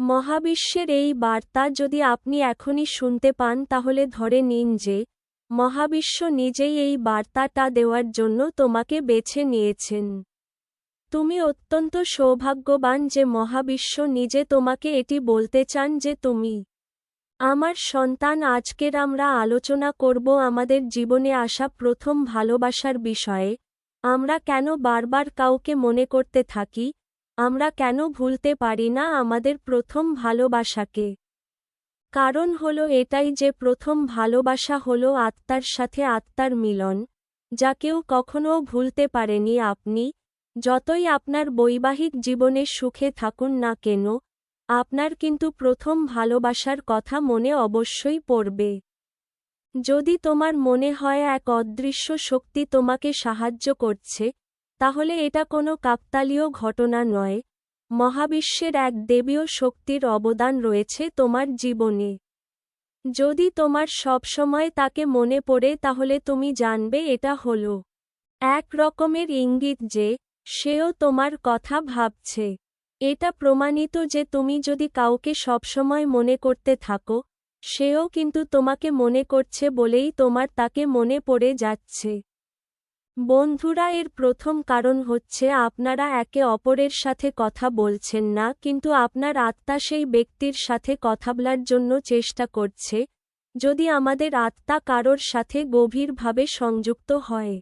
মহাবিশ্বের এই বার্তা যদি আপনি এখনই শুনতে পান তাহলে ধরে নিন যে মহাবিশ্ব নিজেই এই বার্তাটা দেওয়ার জন্য তোমাকে বেছে নিয়েছেন। তুমি অত্যন্ত সৌভাগ্যবান যে মহাবিশ্ব নিজে তোমাকে এটি বলতে চান যে তুমি আমার সন্তান। আজকের আমরা আলোচনা করব আমাদের জীবনে আসা প্রথম ভালোবাসার বিষয়ে। আমরা কেন বারবার কাউকে মনে করতে থাকি, আমরা কেন ভুলতে পারি না আমাদের প্রথম ভালোবাসাকে। কারণ হলো এটাই যে প্রথম ভালোবাসা হলো আত্মার সাথে আত্মার মিলন, যা কেউ কখনও ভুলতে পারেনি। আপনি যতই আপনার বৈবাহিক জীবনে সুখে থাকুন না কেন, আপনার কিন্তু প্রথম ভালোবাসার কথা মনে অবশ্যই পড়বে। যদি তোমার মনে হয় এক অদৃশ্য শক্তি তোমাকে সাহায্য করছে, তাহলে এটা কোনো কাকতালীয় ঘটনা নয়। মহাবিশ্বের এক দেবীয় শক্তির অবদান রয়েছে তোমার জীবনে। যদি তোমার সবসময় তাকে মনে পড়ে তাহলে তুমি জানবে এটা হলো এক রকমের ইঙ্গিত যে সেও তোমার কথা ভাবছে। এটা প্রমাণিত যে তুমি যদি কাউকে সবসময় মনে করতে থাকো, সেও কিন্তু তোমাকে মনে করছে বলেই তোমার তাকে মনে পড়ে যাচ্ছে। বন্ধুরা, এর প্রথম কারণ হচ্ছে আপনারা একে অপরের সাথে কথা বলছেন না, কিন্তু আপনার আত্মা সেই ব্যক্তির সাথে কথা বলার জন্য চেষ্টা করছে। যদি আমাদের আত্মা কারোর সাথে গভীরভাবে সংযুক্ত হয়,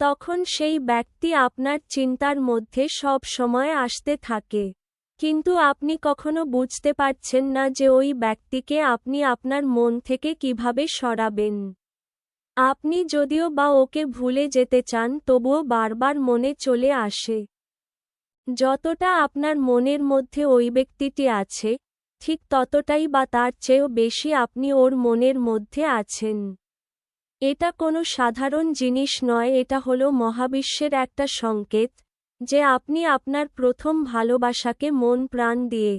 তখন সেই ব্যক্তি আপনার চিন্তার মধ্যে সব সময় আসতে থাকে। কিন্তু আপনি কখনো বুঝতে পারছেন না যে ওই ব্যক্তিকে আপনি আপনার মন থেকে কিভাবে সরাবেন। আপনি যদিও বা ওকে ভুলে যেতে চান, তবুও বারবার মনে চলে আসে। যতটা আপনার মনের মধ্যে ওই ব্যক্তিটি আছে, ঠিক ততটাই বা তার চেয়েও বেশি আপনি ওর মনের মধ্যে আছেন। এটা কোনো সাধারণ জিনিস নয়, এটা হলো মহাবিশ্বের একটা সংকেত যে আপনি আপনার প্রথম ভালোবাসাকে মন প্রাণ দিয়ে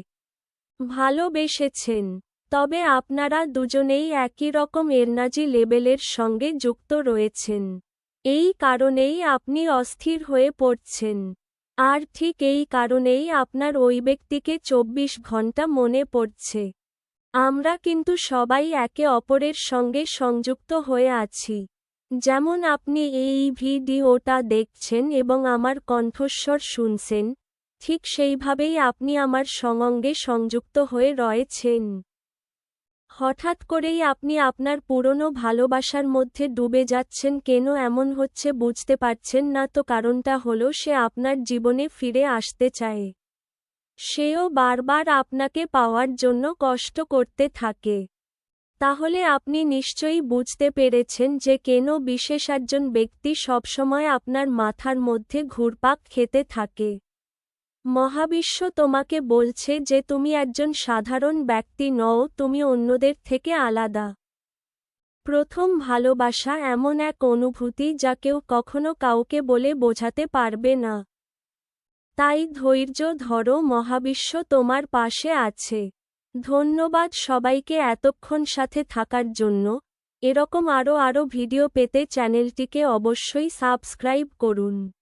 ভালোবেসেছেন। তবে আপনারা দুজনেই একই রকম এনার্জি লেভেলের সঙ্গে যুক্ত রয়েছেন। এই কারণেই আপনি অস্থির হয়ে পড়ছেন। আর ঠিক এই কারণেই আপনার ওই ব্যক্তিকে 24 ঘন্টা মনে পড়ছে। আমরা কিন্তু সবাই একে অপরের সঙ্গে সংযুক্ত হয়ে আছি। যেমন আপনি এই ভিডিওটা দেখছেন এবং আমার কণ্ঠস্বর শুনছেন, ঠিক সেইভাবেই আপনি আমার সঙ্গে সংযুক্ত হয়ে রয়েছেন। হঠাৎ করেই আপনি আপনার পুরনো ভালোবাসার মধ্যে ডুবে যাচ্ছেন কেন এমন হচ্ছে বুঝতে পারছেন না তো কারণটা হলো সে আপনার জীবনে ফিরে আসতে চায়। সেও বারবার আপনাকে পাওয়ার জন্য কষ্ট করতে থাকে। তাহলে আপনি নিশ্চয়ই বুঝতে পেরেছেন যে কেন বিশেষ একজন ব্যক্তি সবসময় আপনার মাথার মধ্যে ঘুরপাক খেতে থাকে। মহাবিশ্ব তোমাকে বলছে যে তুমি একজন সাধারণ ব্যক্তি নও, তুমি অন্যদের থেকে আলাদা। প্রথম ভালোবাসা এমন এক অনুভূতি যা কেউ কখনো কাউকে বলে বোঝাতে পারবে না। তাই ধৈর্য ধরো, মহাবিশ্ব তোমার পাশে আছে। ধন্যবাদ সবাইকে এতক্ষণ সাথে থাকার জন্য। এরকম আরও ভিডিও পেতে চ্যানেলটিকে অবশ্যই সাবস্ক্রাইব করুন।